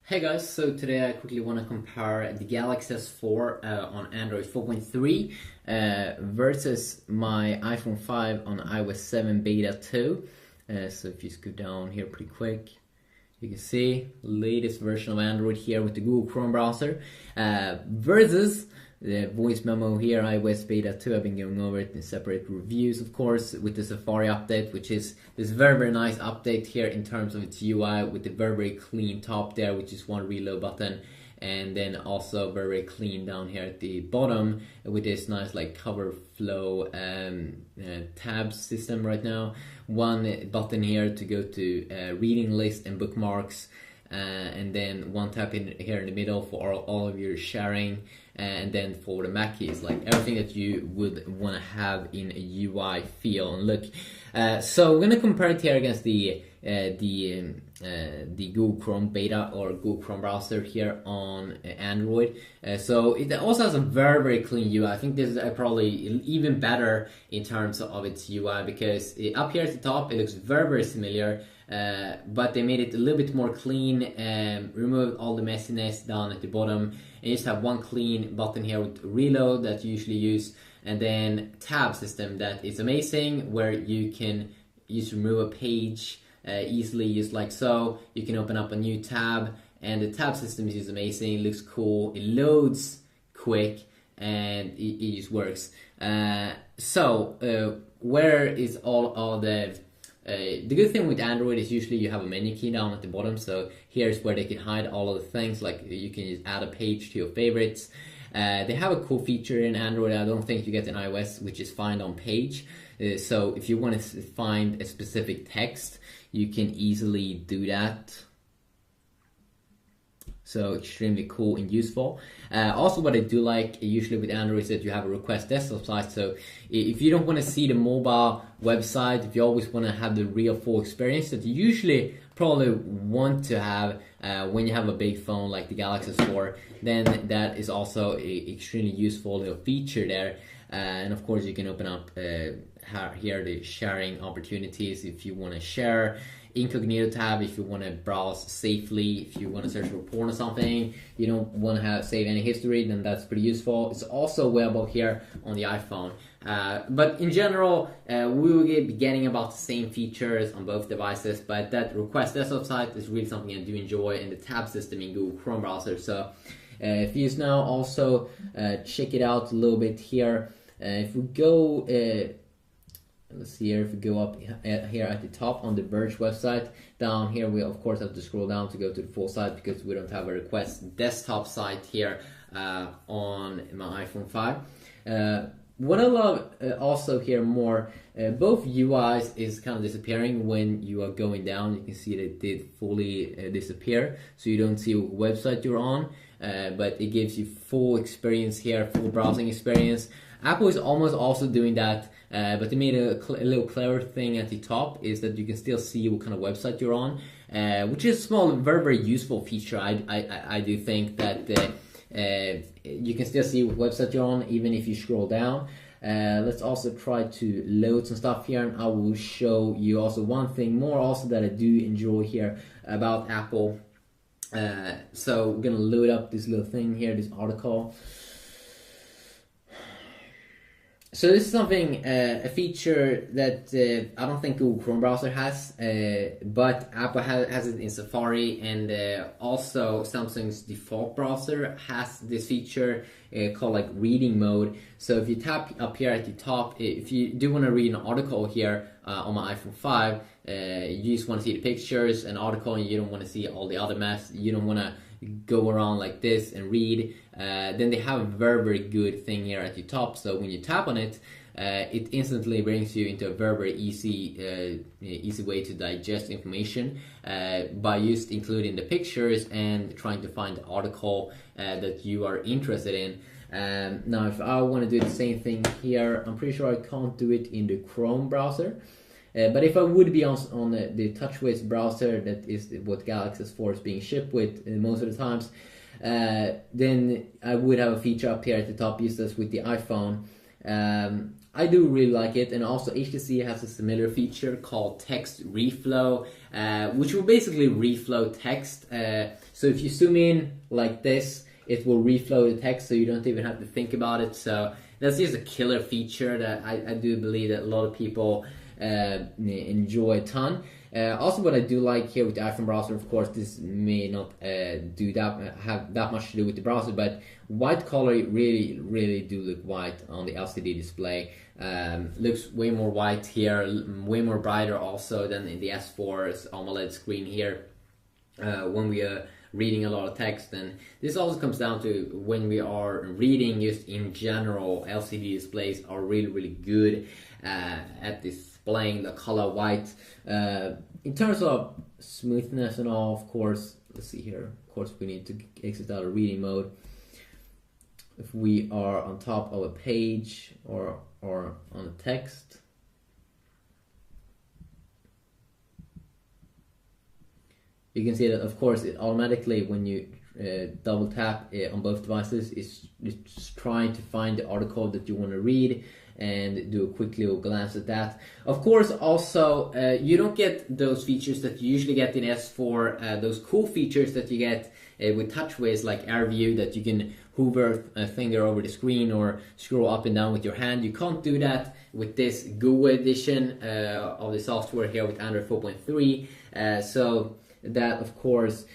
Hey guys, so today I quickly want to compare the Galaxy S4 on Android 4.3 versus my iPhone 5 on iOS 7 Beta 2. So if you scoot down here pretty quick, you can see latest version of Android here with the Google Chrome browser versus the voice memo here, iOS Beta 2. I've been going over it in separate reviews, of course, with the Safari update, which is this very nice update here in terms of its UI with the very clean top there, which is one reload button, and then also very clean down here at the bottom with this nice like cover flow tab system right now. One button here to go to reading list and bookmarks, and then one tap in here in the middle for all of your sharing, and then for the Mac keys, like everything that you would want to have in a UI feel and look. So we're gonna compare it here against the Google Chrome beta or Google Chrome browser here on Android. So it also has a very clean UI. I think this is probably even better in terms of its UI because up here at the top it looks very similar. But they made it a little bit more clean and removed all the messiness down at the bottom, and you just have one clean button here with reload that you usually use, and then tab system that is amazing, where you can just remove a page easily, just like so. You can open up a new tab, and the tab system is just amazing. It looks cool, it loads quick, and it just works. Where is all the good thing with Android is usually you have a menu key down at the bottom, so here's where they can hide all of the things, like you can just add a page to your favorites. They have a cool feature in Android I don't think you get in iOS, which is find on page. So if you want to find a specific text, you can easily do that. So extremely cool and useful. Also, what I do like usually with Android is that you have a request desktop site. So if you don't want to see the mobile website, if you always want to have the real full experience that you usually probably want to have when you have a big phone like the Galaxy S4, then that is also an extremely useful little feature there. And of course, you can open up here the sharing opportunities if you want to share. Incognito tab if you want to browse safely, if you want to search for porn or something, you don't want to save any history, then that's pretty useful. It's also available here on the iPhone. But in general, we will be getting about the same features on both devices, but that request desktop site is really something I do enjoy, and the tab system in Google Chrome browser. So if you now also check it out a little bit here, if we go let's see here, if we go up here at the top on the Verge website, down here we of course have to scroll down to go to the full site because we don't have a request desktop site here on my iPhone 5. What I love also here more, both UIs is kind of disappearing when you are going down. You can see that it did fully disappear, so you don't see what website you're on, but it gives you full experience here, full browsing experience. Apple is almost also doing that, but they made a little clever thing at the top, is that you can still see what kind of website you're on, which is a small, very useful feature. I do think that you can still see what website you're on even if you scroll down. Let's also try to load some stuff here, and I will show you also one thing more also that I do enjoy here about Apple. So we're gonna load up this little thing here, this article. So this is something, a feature that I don't think Google Chrome browser has, but Apple has it in Safari, and also Samsung's default browser has this feature called like reading mode. So if you tap up here at the top, if you do want to read an article here on my iPhone 5, you just want to see the pictures and article, and you don't want to see all the other mess. You don't want to go around like this and read, then they have a very good thing here at the top. So when you tap on it, it instantly brings you into a very easy way to digest information by just including the pictures and trying to find the article that you are interested in. Now if I want to do the same thing here, I'm pretty sure I can't do it in the Chrome browser. But if I would be on the TouchWiz browser, that is what Galaxy S4 is being shipped with most of the times, then I would have a feature up here at the top, just as with the iPhone. I do really like it, and also HTC has a similar feature called text reflow, which will basically reflow text So if you zoom in like this, it will reflow the text, so you don't even have to think about it. So that's just a killer feature that I do believe that a lot of people enjoy a ton. Also, what I do like here with the iPhone browser, of course, this may not have that much to do with the browser, but white color really do look white on the LCD display. Looks way more white here, way more brighter also than in the S4's AMOLED screen here. When we are reading a lot of text, and this also comes down to when we are reading. Just in general, LCD displays are really good at displaying the color white. In terms of smoothness and all, of course, let's see here, of course we need to exit out of reading mode. If we are on top of a page or on a text, you can see that, of course, it automatically, when you double tap on both devices, it's trying to find the article that you want to read and do a quick little glance at that. Of course, also, you don't get those features that you usually get in S4, those cool features that you get with TouchWiz, like Air View, that you can hover a finger over the screen or scroll up and down with your hand. You can't do that with this GUI edition of the software here with Android 4.3. So that, of course,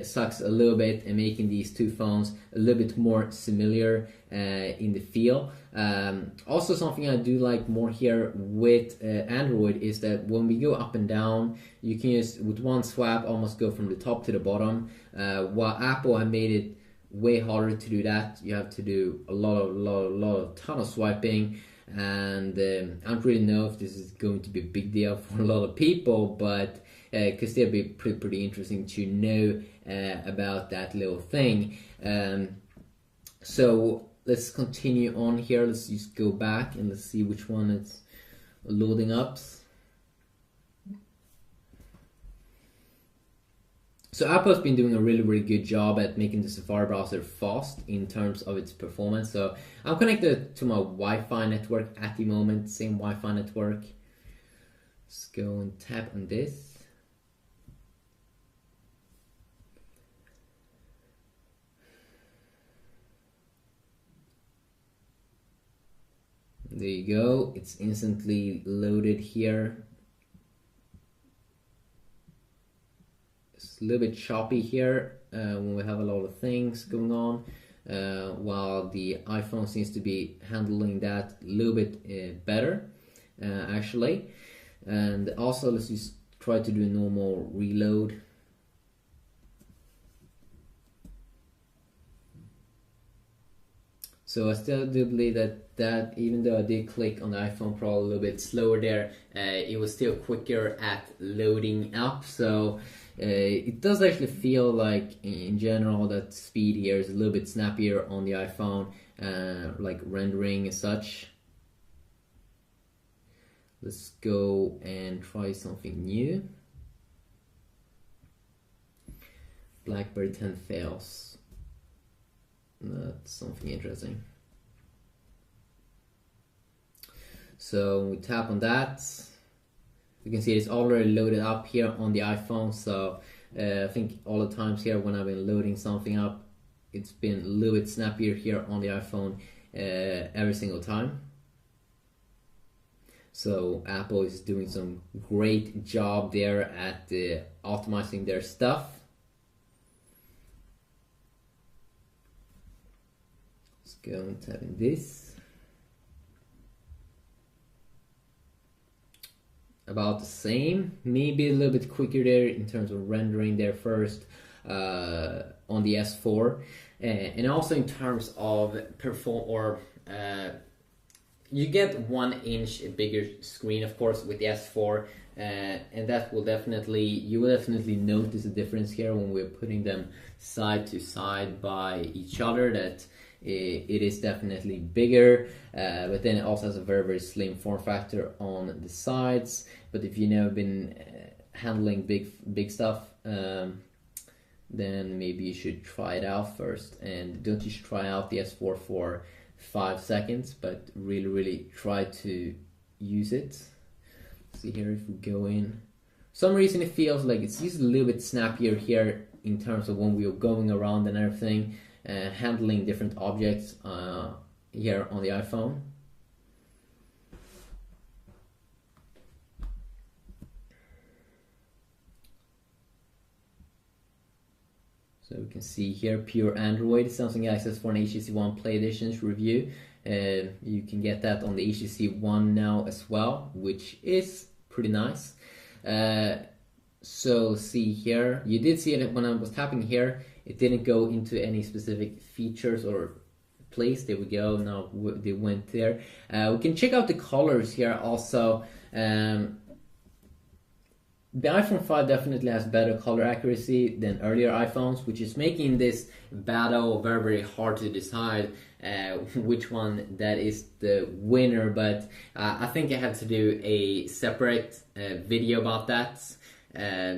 sucks a little bit in making these two phones a little bit more similar in the feel. Also, something I do like more here with Android is that when we go up and down, you can just with one swipe almost go from the top to the bottom, while Apple have made it way harder to do that. You have to do a ton of swiping, and I don't really know if this is going to be a big deal for a lot of people, but could still be pretty interesting to know about that little thing. So let's continue on here. Let's just go back and let's see which one it's loading up. So Apple's been doing a really good job at making the Safari browser fast in terms of its performance. So I'm connected to my Wi-Fi network at the moment, same Wi-Fi network. Let's go and tap on this. There you go, it's instantly loaded here. It's a little bit choppy here when we have a lot of things going on, while the iPhone seems to be handling that a little bit better, actually. And also, let's just try to do a normal reload. So I still do believe that even though I did click on the iPhone Pro a little bit slower there, it was still quicker at loading up. So it does actually feel like, in general, that speed here is a little bit snappier on the iPhone, like rendering and such. Let's go and try something new. BlackBerry 10 fails. That's something interesting. So we tap on that. You can see it's already loaded up here on the iPhone. So I think all the times here when I've been loading something up, it's been a little bit snappier here on the iPhone every single time. So Apple is doing some great job there at optimizing their stuff. Let's go and tap in this. About the same, maybe a little bit quicker there in terms of rendering there first on the S4, and also in terms of you get 1 inch bigger screen, of course, with the S4, and that will you will definitely notice a difference here when we're putting them side to side by each other, that it is definitely bigger, but then it also has a very slim form factor on the sides. But if you've never been handling big stuff, then maybe you should try it out first, and don't just try out the S4 for 5 seconds, but really try to use it. See here, if we go in, for some reason it feels like it's just a little bit snappier here in terms of when we are going around and everything, handling different objects here on the iPhone. So we can see here, pure Android, Samsung access for an HTC One Play Editions review. You can get that on the HTC One now as well, which is pretty nice. So see here, you did see it when I was tapping here, it didn't go into any specific features or place. There we go, now they went there. We can check out the colors here also. The iPhone 5 definitely has better color accuracy than earlier iPhones, which is making this battle very, very hard to decide which one that is the winner. But I think I have to do a separate video about that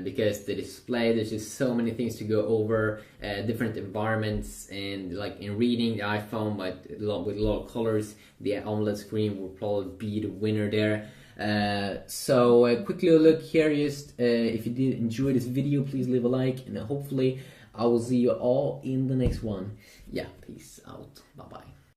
because the display, there's just so many things to go over, different environments, and like in reading the iPhone, but with a lot of colors, the AMOLED screen will probably be the winner there. So quickly look here, just if you did enjoy this video, please leave a like, and hopefully I will see you all in the next one. Yeah, peace out, bye bye.